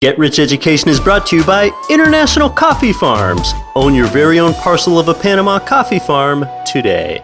Get Rich Education is brought to you by International Coffee Farms. Own your very own parcel of a Panama coffee farm today.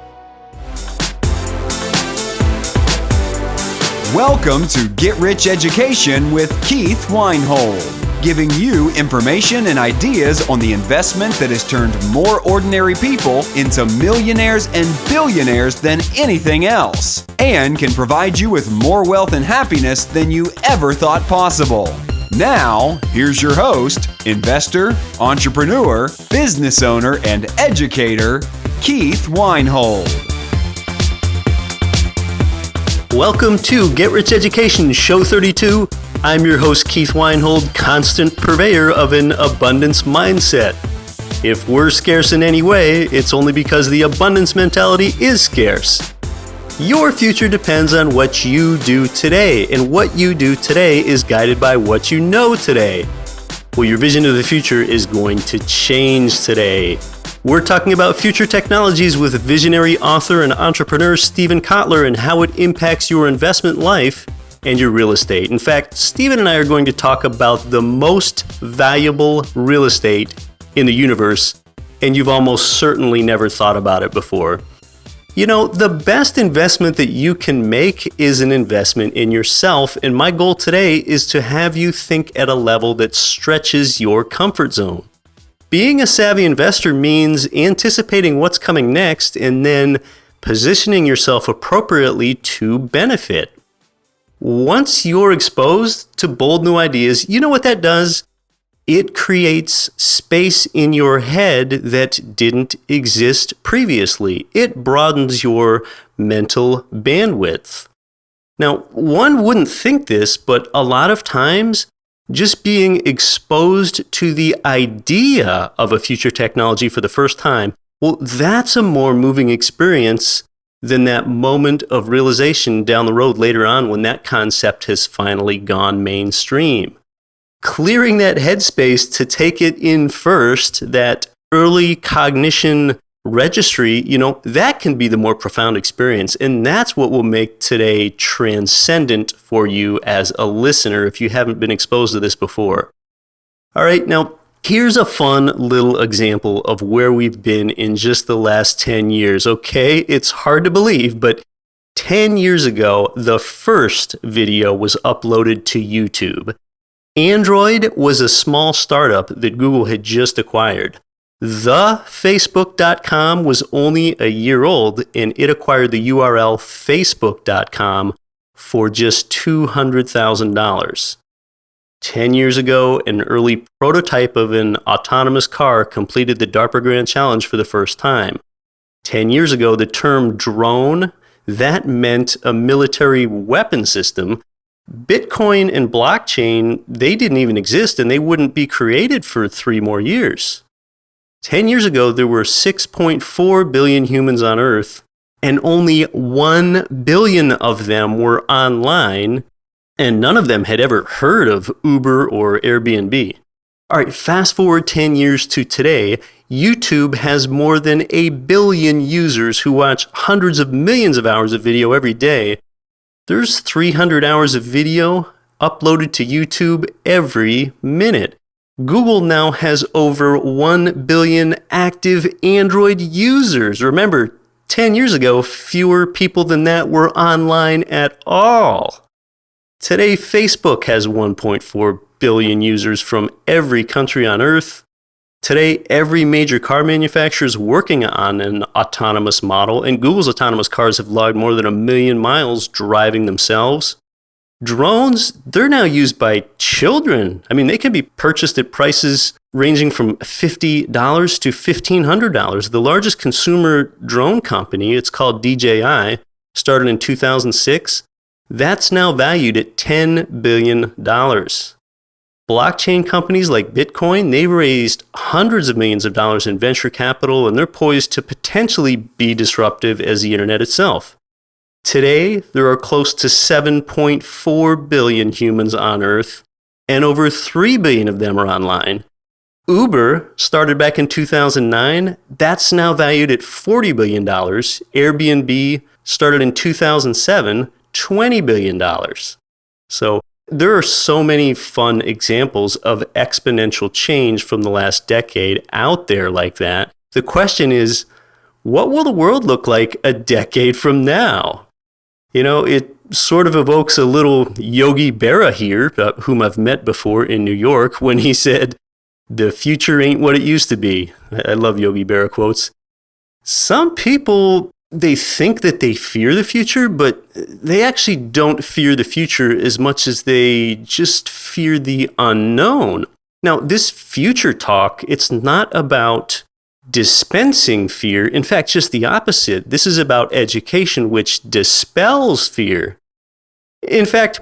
Welcome to Get Rich Education with Keith Weinhold, giving you information and ideas on the investment that has turned more ordinary people into millionaires and billionaires than anything else, and can provide you with more wealth and happiness than you ever thought possible. Now, here's your host, investor, entrepreneur, business owner, and educator, Keith Weinhold. Welcome to Get Rich Education, Show 32. I'm your host, Keith Weinhold, constant purveyor of an abundance mindset. If we're scarce in any way, it's only because the abundance mentality is scarce. Your future depends on what you do today, and what you do today is guided by what you know today. Well, your vision of the future is going to change today. We're talking about future technologies with visionary author and entrepreneur Stephen Kotler and how it impacts your investment life and your real estate. In fact, Stephen and I are going to talk about the most valuable real estate in the universe, and you've almost certainly never thought about it before. You know, the best investment that you can make is an investment in yourself, and my goal today is to have you think at a level that stretches your comfort zone. Being a savvy investor means anticipating what's coming next and then positioning yourself appropriately to benefit. Once you're exposed to bold new ideas, you know what that does? It creates space in your head that didn't exist previously. It broadens your mental bandwidth. Now, one wouldn't think this, but a lot of times, just being exposed to the idea of a future technology for the first time, well, that's a more moving experience than that moment of realization down the road later on when that concept has finally gone mainstream. Clearing that headspace to take it in first, that early cognition registry, that can be the more profound experience. And that's what will make today transcendent for you as a listener if you haven't been exposed to this before. All right, now here's a fun little example of where we've been in just the last 10 years. Okay, it's hard to believe, but 10 years ago, the first video was uploaded to YouTube. Android was a small startup that Google had just acquired. Facebook.com was only a year old, and it acquired the URL facebook.com for just $200,000. 10 years ago, an early prototype of an autonomous car completed the DARPA Grand Challenge for the first time. 10 years ago, the term drone, that meant a military weapon system. Bitcoin and blockchain, they didn't even exist, and they wouldn't be created for 3 more years. 10 years ago, there were 6.4 billion humans on Earth, and only 1 billion of them were online, and none of them had ever heard of Uber or Airbnb. All right, fast forward 10 years to today, YouTube has more than 1 billion users who watch hundreds of millions of hours of video every day. There's 300 hours of video uploaded to YouTube every minute. Google now has over 1 billion active Android users. Remember, 10 years ago, fewer people than that were online at all. Today, Facebook has 1.4 billion users from every country on Earth. Today, every major car manufacturer is working on an autonomous model, and Google's autonomous cars have logged more than 1 million miles driving themselves. Drones, they're now used by children. I mean, they can be purchased at prices ranging from $50 to $1,500. The largest consumer drone company, it's called DJI, started in 2006. That's now valued at $10 billion. Blockchain companies like Bitcoin, they've raised hundreds of millions of dollars in venture capital, and they're poised to potentially be disruptive as the internet itself. Today, there are close to 7.4 billion humans on Earth, and over 3 billion of them are online. Uber started back in 2009. That's now valued at $40 billion. Airbnb started in 2007, $20 billion. So There are so many fun examples of exponential change from the last decade out there like that. The question is, what will the world look like a decade from now? It sort of evokes a little Yogi Berra here, whom I've met before in New York, when he said, "The future ain't what it used to be." I love Yogi Berra quotes. Some people, they think that they fear the future, but they actually don't fear the future as much as they just fear the unknown. Now, this future talk, it's not about dispensing fear. In fact, just the opposite. This is about education, which dispels fear. In fact,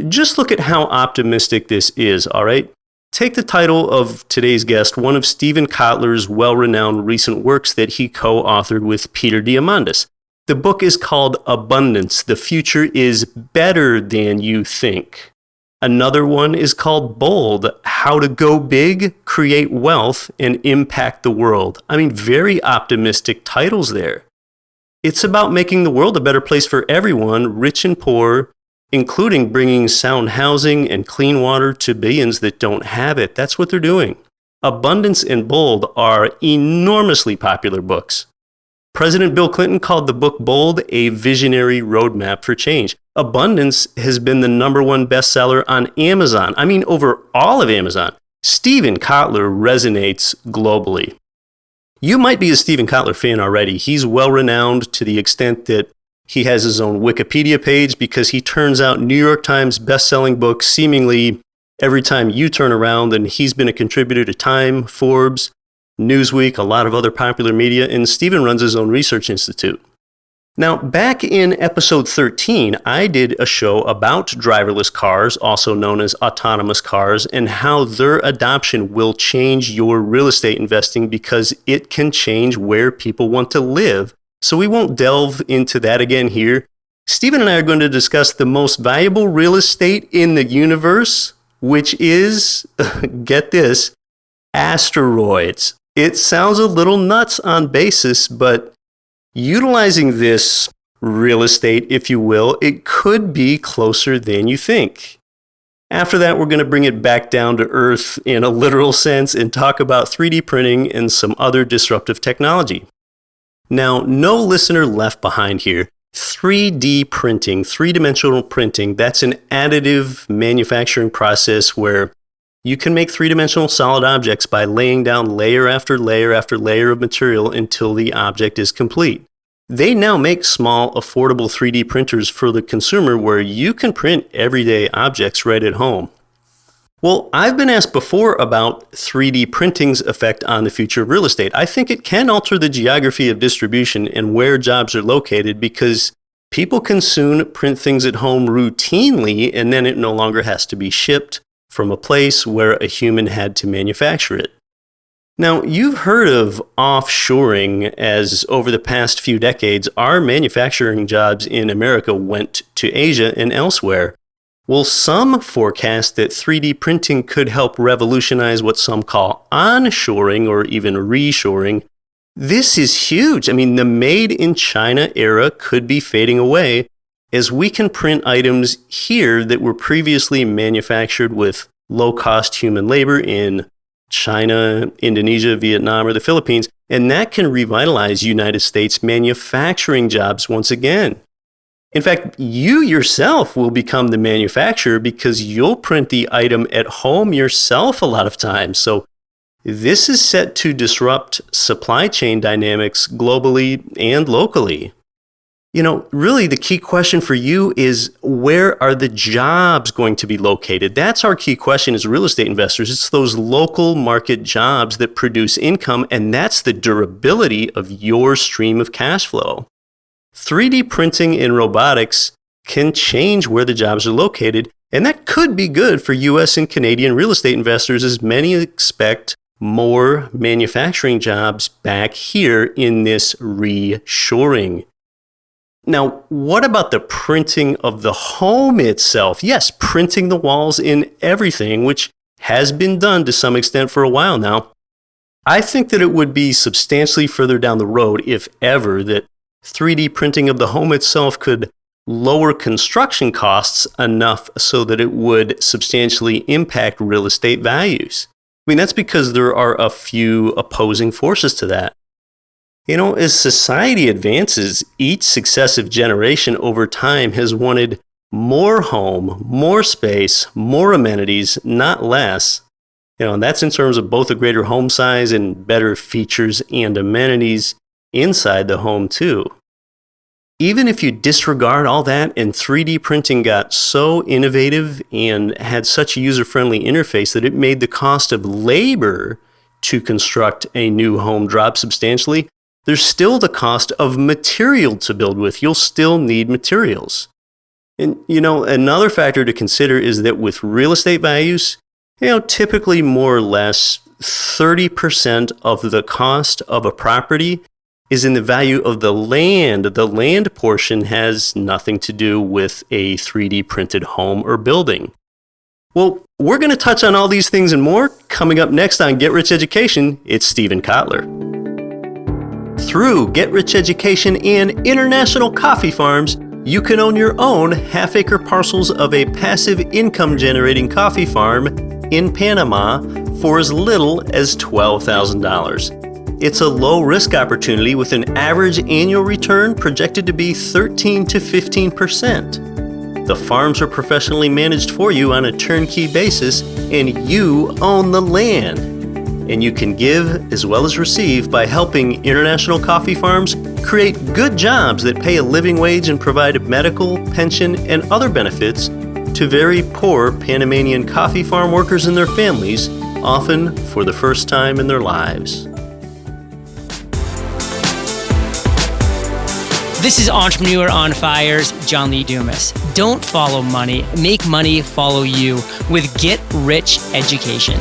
just look at how optimistic this is, all right? Take the title of today's guest, one of Stephen Kotler's well-renowned recent works that he co-authored with Peter Diamandis. The book is called Abundance. The Future is Better Than You Think. Another one is called Bold, How to Go Big, Create Wealth, and Impact the World. I mean, very optimistic titles there. It's about making the world a better place for everyone, rich and poor, including bringing sound housing and clean water to billions that don't have it. That's what they're doing. Abundance and Bold are enormously popular books. President Bill Clinton called the book Bold a visionary roadmap for change. Abundance has been the #1 bestseller on Amazon. I mean, over all of Amazon. Stephen Kotler resonates globally. You might be a Stephen Kotler fan already. He's well-renowned to the extent that he has his own Wikipedia page because he turns out New York Times best-selling books seemingly every time you turn around, and he's been a contributor to Time, Forbes, Newsweek, a lot of other popular media, and Stephen runs his own research institute. Now, back in episode 13, I did a show about driverless cars, also known as autonomous cars, and how their adoption will change your real estate investing because it can change where people want to live. So we won't delve into that again here. Stephen and I are going to discuss the most valuable real estate in the universe, which is, get this, asteroids. It sounds a little nuts on basis, but utilizing this real estate, if you will, it could be closer than you think. After that, we're going to bring it back down to earth in a literal sense and talk about 3D printing and some other disruptive technology. Now, no listener left behind here. 3D printing, three-dimensional printing, that's an additive manufacturing process where you can make three-dimensional solid objects by laying down layer after layer after layer of material until the object is complete. They now make small, affordable 3D printers for the consumer where you can print everyday objects right at home. Well, I've been asked before about 3D printing's effect on the future of real estate. I think it can alter the geography of distribution and where jobs are located because people can soon print things at home routinely and then it no longer has to be shipped from a place where a human had to manufacture it. Now, you've heard of offshoring, as over the past few decades, our manufacturing jobs in America went to Asia and elsewhere. Well, some forecast that 3D printing could help revolutionize what some call onshoring or even reshoring. This is huge. I mean, the made in China era could be fading away as we can print items here that were previously manufactured with low-cost human labor in China, Indonesia, Vietnam, or the Philippines, and that can revitalize United States manufacturing jobs once again. In fact, you yourself will become the manufacturer because you'll print the item at home yourself a lot of times. So this is set to disrupt supply chain dynamics globally and locally. Really the key question for you is, where are the jobs going to be located? That's our key question as real estate investors. It's those local market jobs that produce income, and that's the durability of your stream of cash flow. 3D printing and robotics can change where the jobs are located, and that could be good for US and Canadian real estate investors as many expect more manufacturing jobs back here in this reshoring. Now, what about the printing of the home itself? Yes, printing the walls in everything, which has been done to some extent for a while now. I think that it would be substantially further down the road, if ever, that 3D printing of the home itself could lower construction costs enough so that it would substantially impact real estate values. I mean, that's because there are a few opposing forces to that. As society advances, each successive generation over time has wanted more home, more space, more amenities, not less. And that's in terms of both a greater home size and better features and amenities inside the home too. Even if you disregard all that and 3D printing got so innovative and had such a user-friendly interface that it made the cost of labor to construct a new home drop substantially, there's still the cost of material to build with. You'll still need materials. And, another factor to consider is that with real estate values, typically more or less 30% of the cost of a property is in the value of the land. The land portion has nothing to do with a 3D printed home or building. Well, we're going to touch on all these things and more. Coming up next on Get Rich Education, it's Stephen Kotler. Through Get Rich Education and International Coffee Farms, you can own your own half-acre parcels of a passive income-generating coffee farm in Panama for as little as $12,000. It's a low-risk opportunity with an average annual return projected to be 13 to 15%. The farms are professionally managed for you on a turnkey basis, and you own the land. And you can give as well as receive by helping International Coffee Farms create good jobs that pay a living wage and provide medical, pension, and other benefits to very poor Panamanian coffee farm workers and their families, often for the first time in their lives. This is Entrepreneur on Fire's John Lee Dumas. Don't follow money, make money follow you with Get Rich Education.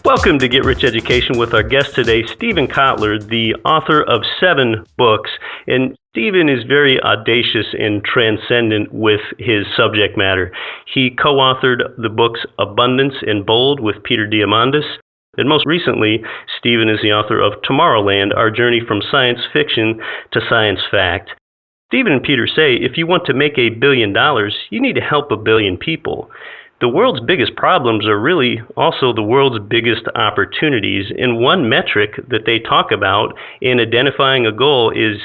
Welcome to Get Rich Education with our guest today, Stephen Kotler, the author of 7 books. And Stephen is very audacious and transcendent with his subject matter. He co-authored the books Abundance and Bold with Peter Diamandis. And most recently, Stephen is the author of Tomorrowland, Our Journey from Science Fiction to Science Fact. Stephen and Peter say, if you want to make $1 billion, you need to help 1 billion people. The world's biggest problems are really also the world's biggest opportunities. And one metric that they talk about in identifying a goal is,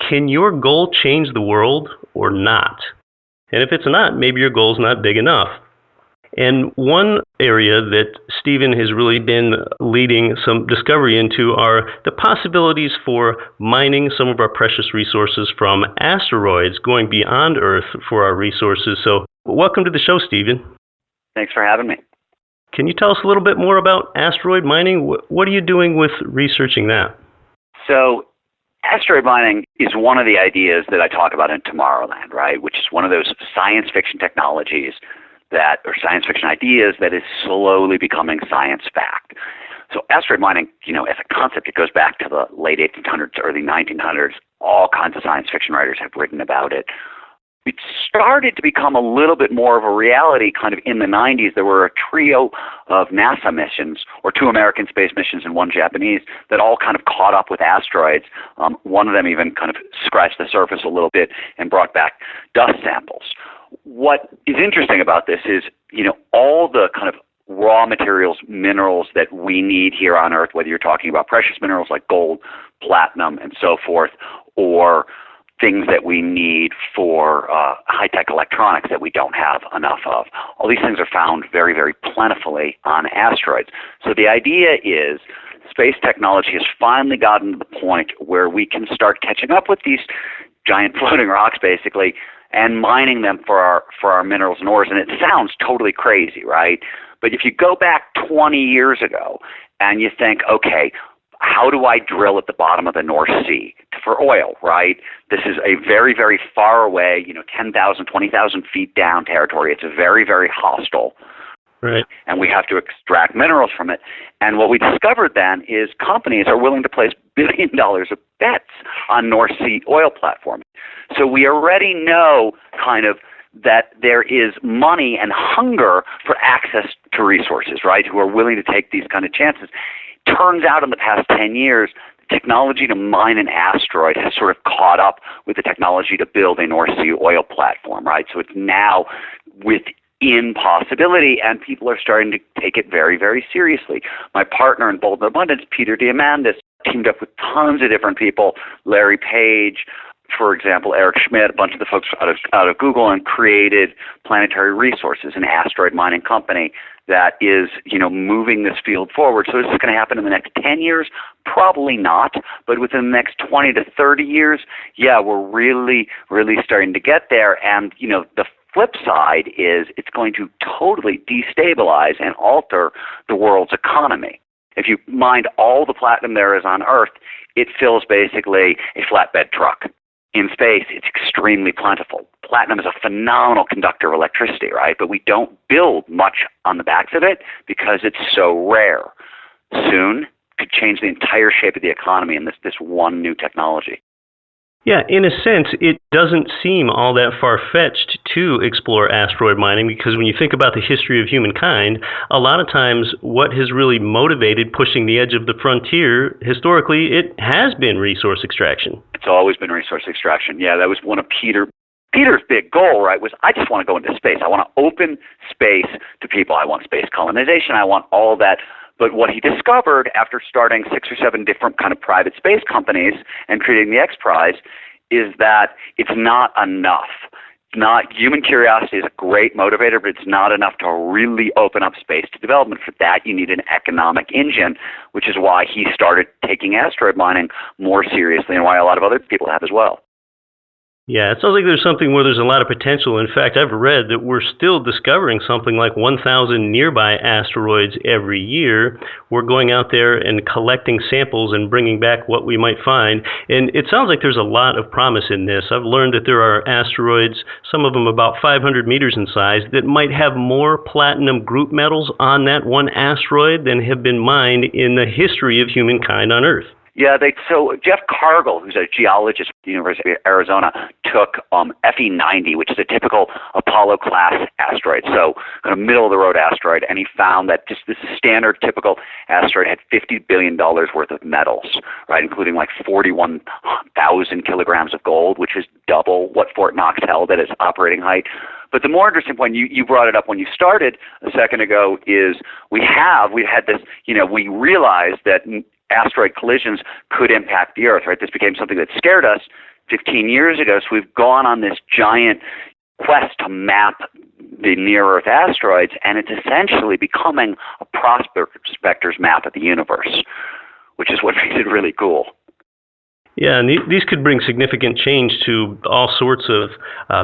can your goal change the world or not? And if it's not, maybe your goal's not big enough. And one area that Stephen has really been leading some discovery into are the possibilities for mining some of our precious resources from asteroids, going beyond Earth for our resources. So welcome to the show, Stephen. Thanks for having me. Can you tell us a little bit more about asteroid mining? What are you doing with researching that? So asteroid mining is one of the ideas that I talk about in Tomorrowland, right? Which is one of those science fiction technologies or science fiction ideas that is slowly becoming science fact. So asteroid mining, as a concept, it goes back to the late 1800s, early 1900s. All kinds of science fiction writers have written about it. It started to become a little bit more of a reality kind of in the 90s. There were a trio of NASA missions, or 2 American space missions and 1 Japanese, that all kind of caught up with asteroids. One of them even kind of scratched the surface a little bit and brought back dust samples. What is interesting about this is, all the kind of raw materials, minerals that we need here on Earth, whether you're talking about precious minerals like gold, platinum, and so forth, or things that we need for high-tech electronics that we don't have enough of. All these things are found very, very plentifully on asteroids. So the idea is space technology has finally gotten to the point where we can start catching up with these giant floating rocks, basically, and mining them for our minerals and ores. And it sounds totally crazy, right? But if you go back 20 years ago and you think, okay, how do I drill at the bottom of the North Sea for oil, right? This is a very, very far away, 10,000, 20,000 feet down territory. It's very, very hostile. Right. And we have to extract minerals from it. And what we discovered then is companies are willing to place $1 billion of bets on North Sea oil platforms. So we already know kind of that there is money and hunger for access to resources, right, who are willing to take these kind of chances. Turns out in the past 10 years, technology to mine an asteroid has sort of caught up with the technology to build a North Sea oil platform, right? So it's now within possibility, and people are starting to take it very, very seriously. My partner in Bold and Abundance, Peter Diamandis, teamed up with tons of different people, Larry Page, for example, Eric Schmidt, a bunch of the folks out of Google, and created Planetary Resources, an asteroid mining company that is, moving this field forward. So is this going to happen in the next 10 years? Probably not. But within the next 20 to 30 years, yeah, we're really, really starting to get there. And, the flip side is it's going to totally destabilize and alter the world's economy. If you mined all the platinum there is on Earth, it fills basically a flatbed truck. In space, it's extremely plentiful. Platinum is a phenomenal conductor of electricity, right? But we don't build much on the backs of it because it's so rare. Soon, could change the entire shape of the economy in this one new technology. Yeah, in a sense, it doesn't seem all that far-fetched to explore asteroid mining, because when you think about the history of humankind, a lot of times what has really motivated pushing the edge of the frontier, historically, it has been resource extraction. It's always been resource extraction. Yeah, that was one of Peter's big goal, right, was I just want to go into space. I want to open space to people. I want space colonization. I want all that. But what he discovered after starting 6 or 7 different kind of private space companies and creating the X Prize is that it's not enough. Human curiosity is a great motivator, but it's not enough to really open up space to development. For that, you need an economic engine, which is why he started taking asteroid mining more seriously and why a lot of other people have as well. Yeah, it sounds like there's something where there's a lot of potential. In fact, I've read that we're still discovering something like 1,000 nearby asteroids every year. We're going out there and collecting samples and bringing back what we might find. And it sounds like there's a lot of promise in this. I've learned that there are asteroids, some of them about 500 meters in size, that might have more platinum group metals on that one asteroid than have been mined in the history of humankind on Earth. Yeah, so Jeff Cargill, who's a geologist at the University of Arizona, took FE90, which is a typical Apollo-class asteroid, so kind of middle-of-the-road asteroid, and he found that just this standard typical asteroid had $50 billion worth of metals, right, including like 41,000 kilograms of gold, which is double what Fort Knox held at its operating height. But the more interesting point, you brought it up when you started a second ago, is we had this, we realized that asteroid collisions could impact the Earth, right? This became something that scared us 15 years ago, so we've gone on this giant quest to map the near-Earth asteroids, and it's essentially becoming a prospector's map of the universe, which is what makes it really cool. Yeah, and these could bring significant change to all sorts of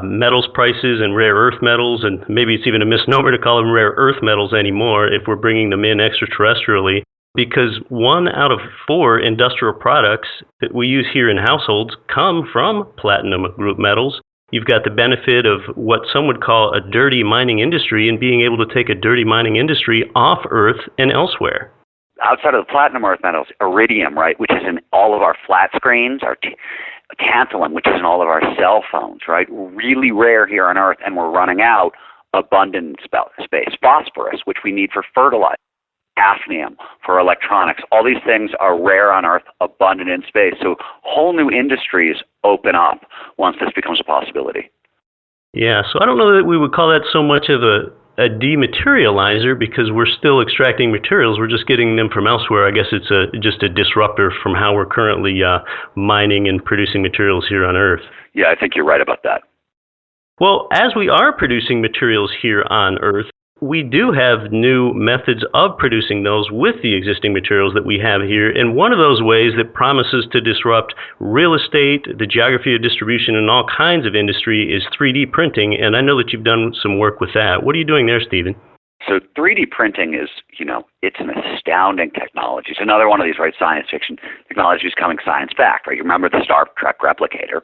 metals prices and rare earth metals, and maybe it's even a misnomer to call them rare earth metals anymore if we're bringing them in extraterrestrially. Because 1 out of 4 industrial products that we use here in households come from platinum group metals. You've got the benefit of what some would call a dirty mining industry and being able to take a dirty mining industry off Earth and elsewhere. Outside of the platinum earth metals, iridium, right, which is in all of our flat screens, our tantalum, which is in all of our cell phones, right, really rare here on Earth, and we're running out abundant space. Phosphorus, which we need for fertilizer. Hafnium for electronics. All these things are rare on Earth, abundant in space. So whole new industries open up once this becomes a possibility. Yeah, so I don't know that we would call that so much of a dematerializer, because we're still extracting materials. We're just getting them from elsewhere. I guess it's just a disruptor from how we're currently mining and producing materials here on Earth. Yeah, I think you're right about that. Well, as we are producing materials here on Earth, we do have new methods of producing those with the existing materials that we have here. And one of those ways that promises to disrupt real estate, the geography of distribution, and all kinds of industry is 3D printing. And I know that you've done some work with that. What are you doing there, Stephen? So 3D printing is, it's an astounding technology. It's another one of these, right, science fiction technologies coming science back, right? You remember the Star Trek replicator.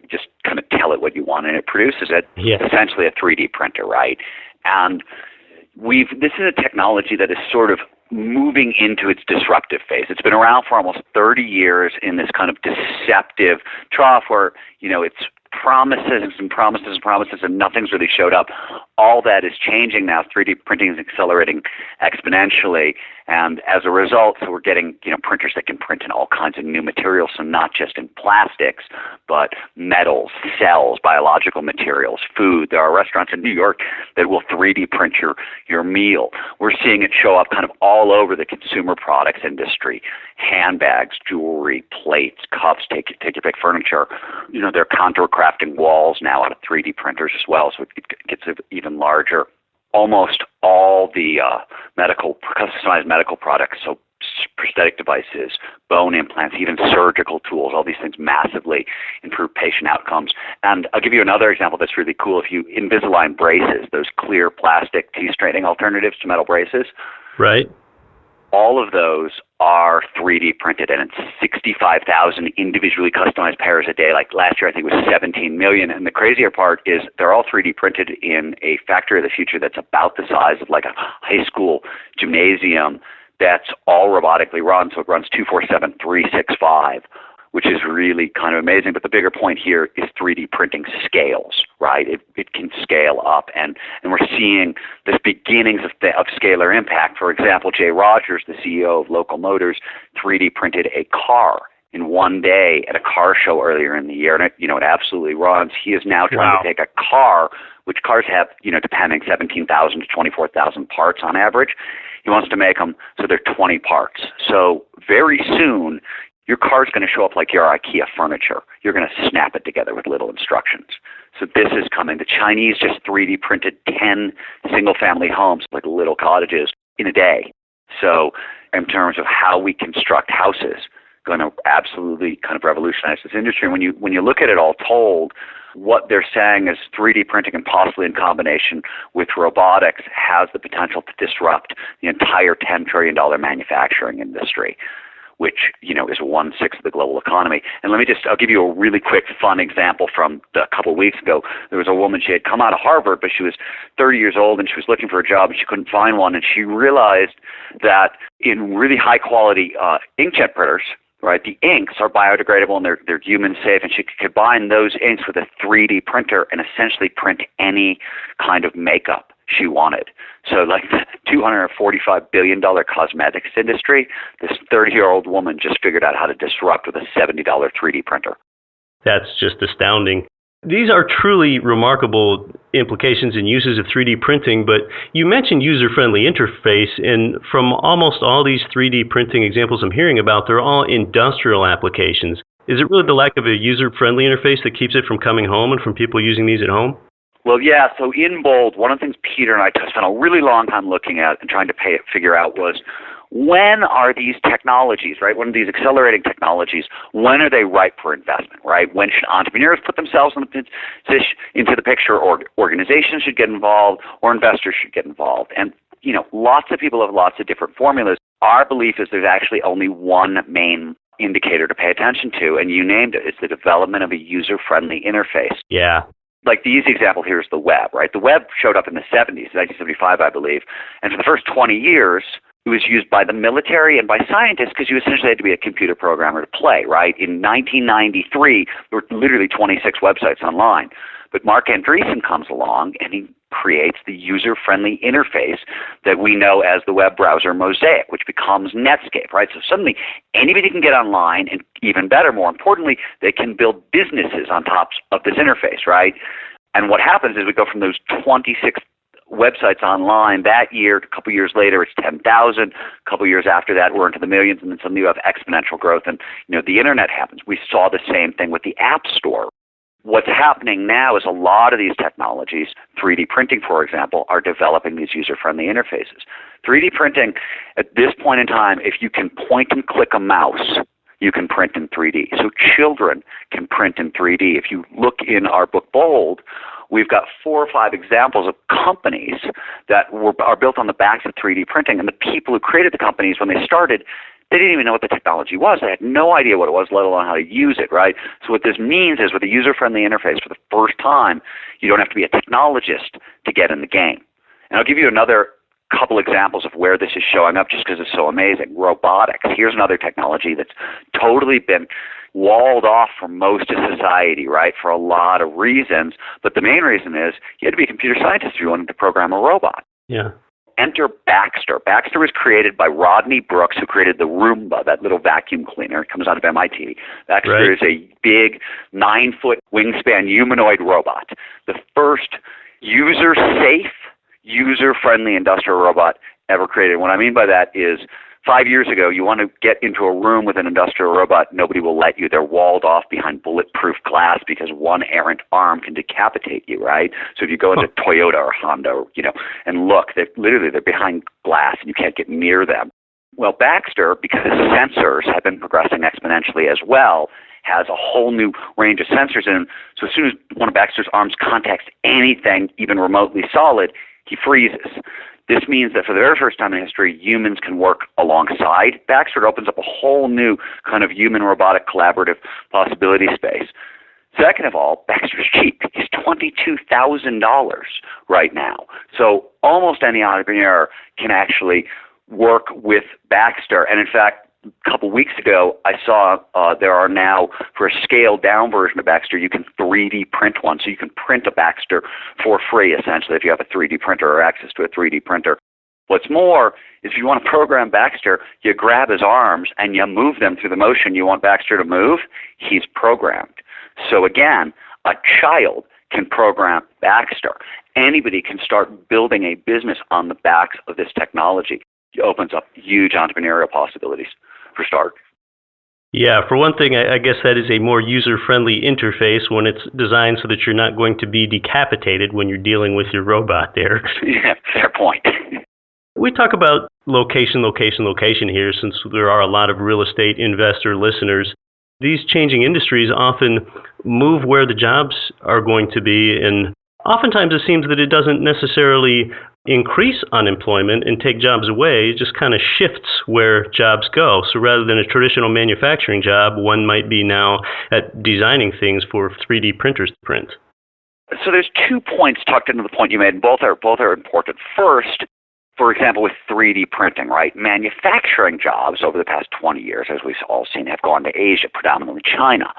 You just kind of tell it what you want and it produces it. Yeah. Essentially a 3D printer, right? And this is a technology that is sort of moving into its disruptive phase. It's been around for almost 30 years in this kind of deceptive trough where, it's promises and promises and promises, and nothing's really showed up. All that is changing now. 3D printing is accelerating exponentially, and as a result, so we're getting printers that can print in all kinds of new materials, so not just in plastics, but metals, cells, biological materials, food. There are restaurants in New York that will 3D print your meal. We're seeing it show up kind of all over the consumer products industry. Handbags, jewelry, plates, cups, take your pick, furniture. They're contour crafting walls now out of 3D printers as well, so it gets even larger. Almost all the customized medical products, so prosthetic devices, bone implants, even surgical tools, all these things massively improve patient outcomes. And I'll give you another example that's really cool. If you Invisalign braces, those clear plastic teeth straightening alternatives to metal braces, right? All of those are 3D printed, and it's 65,000 individually customized pairs a day. Like last year, I think it was 17 million. And the crazier part is they're all 3D printed in a factory of the future that's about the size of like a high school gymnasium that's all robotically run. So it runs 24/7, 365, which is really kind of amazing. But the bigger point here is 3D printing scales, right? It can scale up, and we're seeing the beginnings of scalar impact. For example, Jay Rogers, the CEO of Local Motors, 3D printed a car in one day at a car show earlier in the year, and it absolutely runs. He is now trying to take a car, which cars have, depending, 17,000 to 24,000 parts on average. He wants to make them so they're 20 parts. So very soon, your car's going to show up like your IKEA furniture. You're going to snap it together with little instructions. So this is coming. The Chinese just 3D printed 10 single-family homes, like little cottages, in a day. So in terms of how we construct houses, going to absolutely kind of revolutionize this industry. And when you look at it all told, what they're saying is 3D printing, and possibly in combination with robotics, has the potential to disrupt the entire $10 trillion manufacturing industry, which, is 1/6 of the global economy. And I'll give you a really quick, fun example from a couple of weeks ago. There was a woman, she had come out of Harvard, but she was 30 years old, and she was looking for a job, and she couldn't find one. And she realized that in really high-quality inkjet printers, right, the inks are biodegradable and they're human safe, and she could combine those inks with a 3D printer and essentially print any kind of makeup she wanted. So like the $245 billion cosmetics industry, this 30-year-old woman just figured out how to disrupt with a $70 3D printer. That's just astounding. These are truly remarkable implications and uses of 3D printing, but you mentioned user-friendly interface, and from almost all these 3D printing examples I'm hearing about, they're all industrial applications. Is it really the lack of a user-friendly interface that keeps it from coming home and from people using these at home? Well, yeah, so in bold, one of the things Peter and I spent a really long time looking at and trying to figure out was, when are these technologies, right, when are these accelerating technologies, when are they ripe for investment, right? When should entrepreneurs put themselves into the picture, or organizations should get involved, or investors should get involved? And, lots of people have lots of different formulas. Our belief is there's actually only one main indicator to pay attention to, and you named it. It's the development of a user-friendly interface. Yeah. Like the easy example here is the web, right? The web showed up in the 70s, 1975, I believe, and for the first 20 years, it was used by the military and by scientists because you essentially had to be a computer programmer to play, right? In 1993, there were literally 26 websites online. But Mark Andreessen comes along and he creates the user-friendly interface that we know as the web browser Mosaic, which becomes Netscape, right? So suddenly anybody can get online, and even better, more importantly, they can build businesses on top of this interface, right? And what happens is we go from those 26 websites online that year, a couple years later, it's 10,000. A couple years after that, we're into the millions, and then suddenly you have exponential growth, and the internet happens. We saw the same thing with the App Store. What's happening now is a lot of these technologies, 3D printing, for example, are developing these user-friendly interfaces. 3D printing, at this point in time, if you can point and click a mouse, you can print in 3D. So children can print in 3D. If you look in our book Bold, we've got 4 or 5 examples of companies that are built on the backs of 3D printing, and the people who created the companies, when they started, they didn't even know what the technology was. They had no idea what it was, let alone how to use it, right? So what this means is, with a user-friendly interface for the first time, you don't have to be a technologist to get in the game. And I'll give you another couple examples of where this is showing up just because it's so amazing. Robotics. Here's another technology that's totally been walled off from most of society, right, for a lot of reasons. But the main reason is you had to be a computer scientist if you wanted to program a robot. Yeah. Enter Baxter. Baxter was created by Rodney Brooks, who created the Roomba, that little vacuum cleaner. It comes out of MIT. Baxter is a big 9-foot wingspan humanoid robot. The first user-safe, user-friendly industrial robot ever created. What I mean by that is 5 years ago, you want to get into a room with an industrial robot, nobody will let you. They're walled off behind bulletproof glass because one errant arm can decapitate you, right? So if you go into Toyota or Honda, and look, they're behind glass and you can't get near them. Well, Baxter, because sensors have been progressing exponentially as well, has a whole new range of sensors in them. So as soon as one of Baxter's arms contacts anything, even remotely solid, he freezes. This means that for the very first time in history, humans can work alongside Baxter. It opens up a whole new kind of human-robotic collaborative possibility space. Second of all, Baxter's cheap. He's $22,000 right now. So almost any entrepreneur can actually work with Baxter. And in fact, a couple weeks ago, I saw there are now, for a scaled-down version of Baxter, you can 3D print one. So you can print a Baxter for free, essentially, if you have a 3D printer or access to a 3D printer. What's more is if you want to program Baxter, you grab his arms and you move them through the motion you want Baxter to move. He's programmed. So again, a child can program Baxter. Anybody can start building a business on the backs of this technology. It opens up huge entrepreneurial possibilities for start. Yeah, for one thing, I guess that is a more user-friendly interface when it's designed so that you're not going to be decapitated when you're dealing with your robot there. Yeah, fair point. We talk about location here since there are a lot of real estate investor listeners. These changing industries often move where the jobs are going to be, and oftentimes it seems that it doesn't necessarily increase unemployment and take jobs away. It just kind of shifts where jobs go. So rather than a traditional manufacturing job, one might be now at designing things for 3D printers to print. So there's 2 points tucked into the point you made, and both are important. First, for example, with 3D printing, right? Manufacturing jobs over the past 20 years, as we've all seen, have gone to Asia, predominantly China.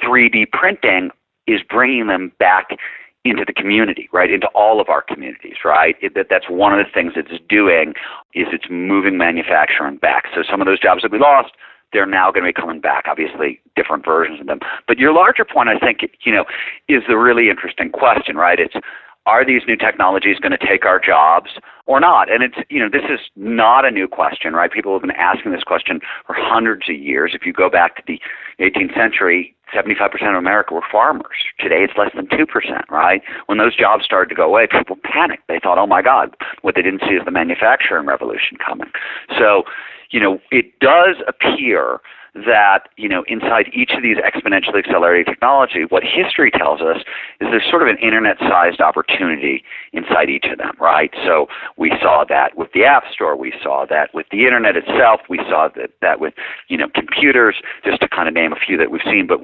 3D printing is bringing them back into the community, right, into all of our communities, right? That's one of the things it's doing is it's moving manufacturing back. So some of those jobs that we lost, they're now going to be coming back, obviously different versions of them. But your larger point, I think, is the really interesting question, right? It's, are these new technologies going to take our jobs or not? And it's, this is not a new question, right? People have been asking this question for hundreds of years. If you go back to the 18th century, 75% of America were farmers. Today it's less than 2%, right? When those jobs started to go away, people panicked. They thought, oh my God, what they didn't see is the manufacturing revolution coming. So, it does appear that, inside each of these exponentially accelerated technology, what history tells us is there's sort of an internet-sized opportunity inside each of them, right? So we saw that with the App Store. We saw that with the internet itself. We saw that with, computers, just to kind of name a few that we've seen. But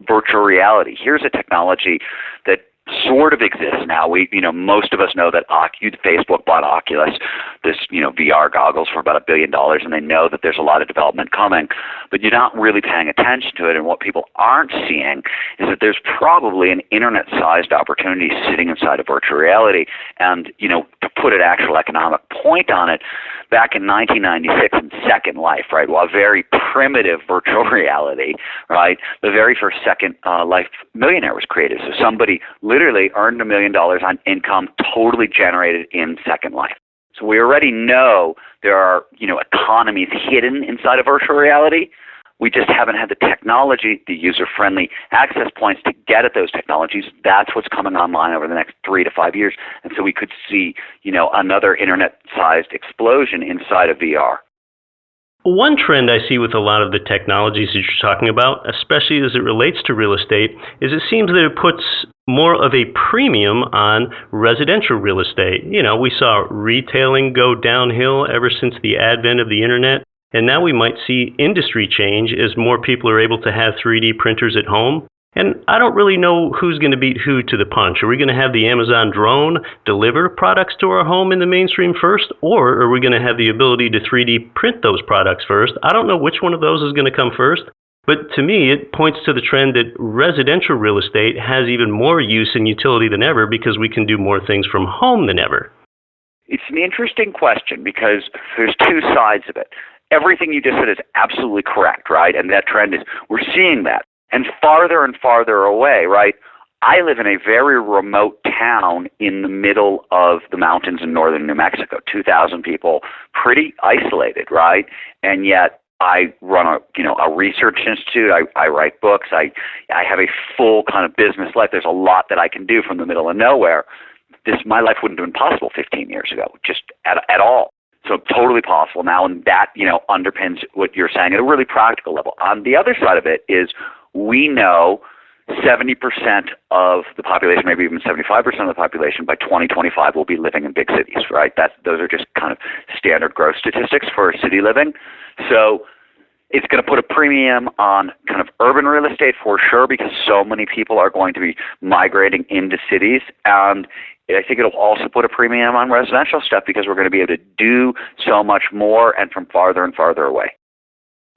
virtual reality. Here's a technology that sort of exists now. Most of us know that Facebook bought Oculus, this, VR goggles for about $1 billion, and they know that there's a lot of development coming, but you're not really paying attention to it. And what people aren't seeing is that there's probably an internet-sized opportunity sitting inside of virtual reality. And, to put an actual economic point on it, back in 1996 in Second Life, right, well, a very primitive virtual reality, right, the very first Second Life millionaire was created. So somebody literally earned $1 million on income totally generated in Second Life. So we already know there are, economies hidden inside of virtual reality. We just haven't had the technology, the user-friendly access points to get at those technologies. That's what's coming online over the next 3 to 5 years. And so we could see, another internet-sized explosion inside of VR. One trend I see with a lot of the technologies that you're talking about, especially as it relates to real estate, is it seems that it puts more of a premium on residential real estate. We saw retailing go downhill ever since the advent of the internet, and now we might see industry change as more people are able to have 3D printers at home. And I don't really know who's going to beat who to the punch. Are we going to have the Amazon drone deliver products to our home in the mainstream first, or are we going to have the ability to 3D print those products first? I don't know which one of those is going to come first, But to me, it points to the trend that residential real estate has even more use and utility than ever because we can do more things from home than ever. It's an interesting question because there's two sides of it. Everything you just said is absolutely correct, right? And that trend is, we're seeing that. And farther away, right? I live in a very remote town in the middle of the mountains in northern New Mexico, 2,000 people, pretty isolated, right? And yet I run a research institute. I write books. I have a full kind of business life. There's a lot that I can do from the middle of nowhere. My life wouldn't have been possible 15 years ago, just at all. So totally possible now, and that underpins what you're saying at a really practical level. On the other side of it is we know 70% of the population, maybe even 75% of the population by 2025 will be living in big cities, right? Those are just kind of standard growth statistics for city living. So it's going to put a premium on kind of urban real estate for sure because so many people are going to be migrating into cities. And I think it'll also put a premium on residential stuff because we're going to be able to do so much more and from farther and farther away.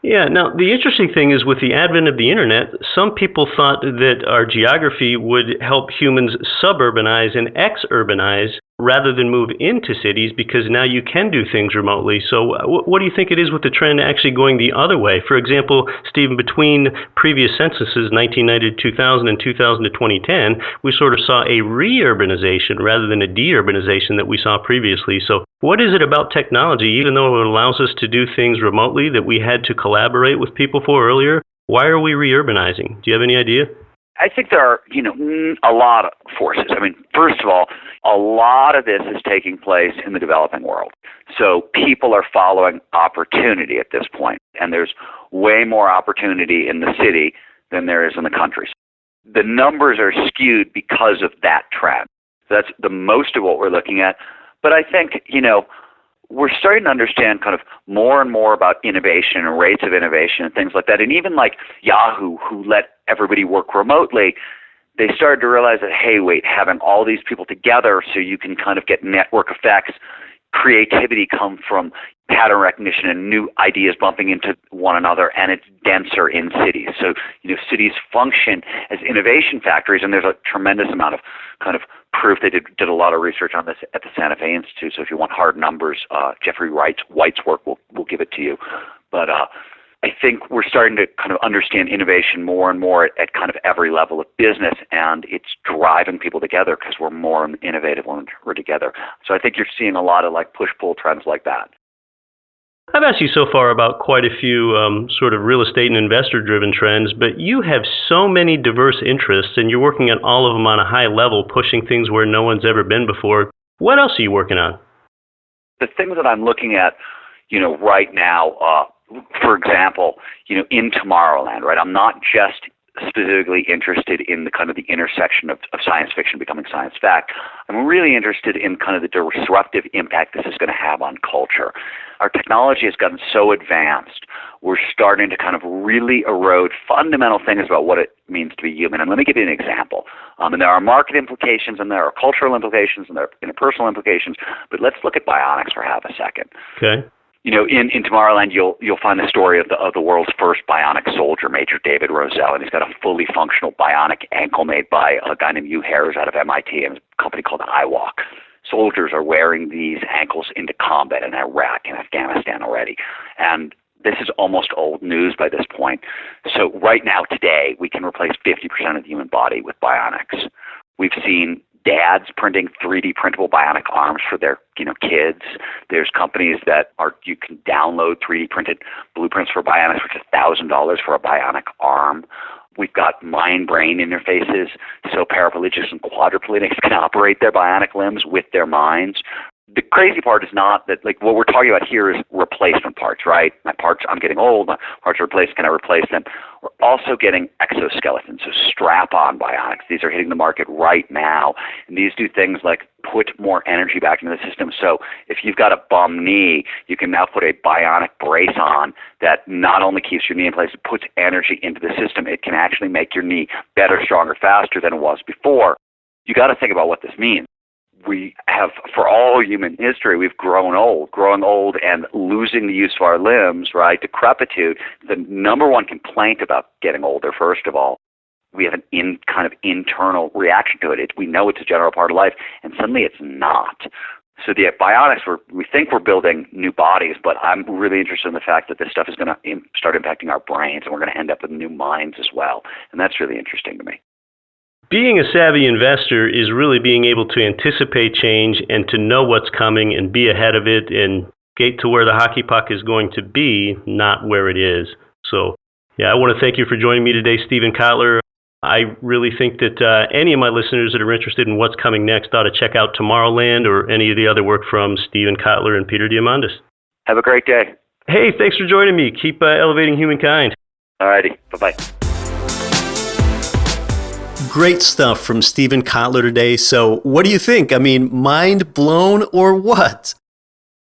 Yeah, now the interesting thing is with the advent of the internet, some people thought that our geography would help humans suburbanize and exurbanize rather than move into cities because now you can do things remotely. So what do you think it is with the trend actually going the other way? For example, Stephen, between previous censuses, 1990 to 2000 and 2000 to 2010, we sort of saw a re-urbanization rather than a de-urbanization that we saw previously. So what is it about technology, even though it allows us to do things remotely that we had to collaborate with people for earlier? Why are we re-urbanizing? Do you have any idea? I think there are, a lot of forces. I mean, first of all, a lot of this is taking place in the developing world. So people are following opportunity at this point, and there's way more opportunity in the city than there is in the countries. The numbers are skewed because of that trend. So that's the most of what we're looking at. But I think, we're starting to understand kind of more and more about innovation and rates of innovation and things like that. And even like Yahoo, who let everybody work remotely, they started to realize that, hey, wait, having all these people together so you can kind of get network effects, creativity come from pattern recognition and new ideas bumping into one another, and it's denser in cities. So, cities function as innovation factories, and there's a tremendous amount of kind of proof. They did a lot of research on this at the Santa Fe Institute, so if you want hard numbers, Jeffrey White's work will give it to you. But I think we're starting to kind of understand innovation more and more at kind of every level of business, and it's driving people together because we're more innovative when we're together. So I think you're seeing a lot of like push-pull trends like that. I've asked you so far about quite a few sort of real estate and investor-driven trends, but you have so many diverse interests, and you're working on all of them on a high level, pushing things where no one's ever been before. What else are you working on? The things that I'm looking at, right now, for example, in Tomorrowland, right? I'm not just specifically interested in the kind of the intersection of science fiction becoming science fact. I'm really interested in kind of the disruptive impact this is going to have on culture. Our technology has gotten so advanced, we're starting to kind of really erode fundamental things about what it means to be human. And let me give you an example. And there are market implications, and there are cultural implications, and there are interpersonal implications, but let's look at bionics for half a second. Okay. In Tomorrowland, you'll find the story of the world's first bionic soldier, Major David Rosell, and he's got a fully functional bionic ankle made by a guy named Hugh Harris out of MIT and a company called iWalk. Soldiers are wearing these ankles into combat in Iraq and Afghanistan already, and this is almost old news by this point. So right now, today, we can replace 50% of the human body with bionics. We've seen dads printing 3D printable bionic arms for their kids. There's companies that you can download 3D printed blueprints for bionics, which is $1,000 for a bionic arm. We've got mind-brain interfaces, so paraplegics and quadriplegics can operate their bionic limbs with their minds. The crazy part is not that, like, what we're talking about here is replacement parts, right? My parts, I'm getting old, my parts are replaced, can I replace them? We're also getting exoskeletons, so strap-on bionics. These are hitting the market right now, and these do things like put more energy back into the system. So if you've got a bum knee, you can now put a bionic brace on that not only keeps your knee in place, it puts energy into the system. It can actually make your knee better, stronger, faster than it was before. You got to think about what this means. we have, for all human history, we've grown old. Growing old and losing the use of our limbs, right, decrepitude, the number one complaint about getting older, first of all, we have an kind of internal reaction to it. We know it's a general part of life, and suddenly it's not. So the bionics, we think we're building new bodies, but I'm really interested in the fact that this stuff is going to start impacting our brains, and we're going to end up with new minds as well. And that's really interesting to me. Being a savvy investor is really being able to anticipate change and to know what's coming and be ahead of it and get to where the hockey puck is going to be, not where it is. So, yeah, I want to thank you for joining me today, Stephen Kotler. I really think that any of my listeners that are interested in what's coming next ought to check out Tomorrowland or any of the other work from Stephen Kotler and Peter Diamandis. Have a great day. Hey, thanks for joining me. Keep elevating humankind. All righty. Bye-bye. Great stuff from Stephen Kotler today. So what do you think? I mean, mind blown or what?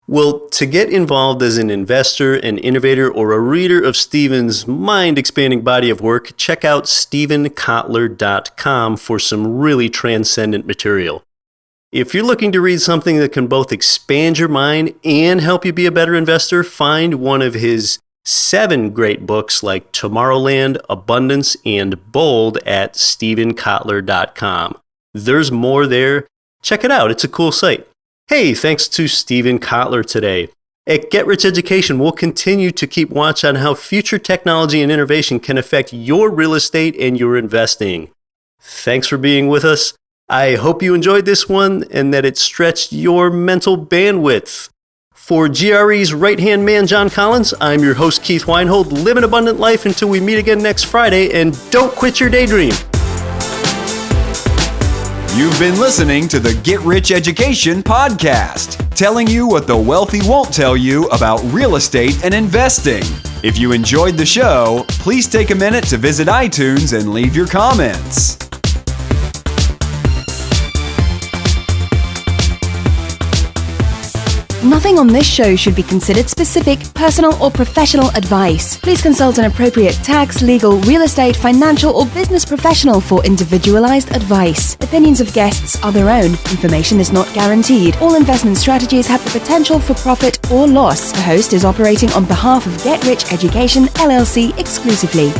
Well, to get involved as an investor, an innovator, or a reader of Stephen's mind-expanding body of work, check out stephenkotler.com for some really transcendent material. If you're looking to read something that can both expand your mind and help you be a better investor, find one of his 7 great books like Tomorrowland, Abundance, and Bold at stephenkotler.com. There's more there. Check it out. It's a cool site. Hey, thanks to Stephen Kotler today. At Get Rich Education, we'll continue to keep watch on how future technology and innovation can affect your real estate and your investing. Thanks for being with us. I hope you enjoyed this one and that it stretched your mental bandwidth. For GRE's right-hand man, John Collins, I'm your host, Keith Weinhold. Live an abundant life until we meet again next Friday, and don't quit your daydream. You've been listening to the Get Rich Education podcast, telling you what the wealthy won't tell you about real estate and investing. If you enjoyed the show, please take a minute to visit iTunes and leave your comments. Nothing on this show should be considered specific, personal, or professional advice. Please consult an appropriate tax, legal, real estate, financial, or business professional for individualized advice. Opinions of guests are their own. Information is not guaranteed. All investment strategies have the potential for profit or loss. The host is operating on behalf of Get Rich Education, LLC exclusively.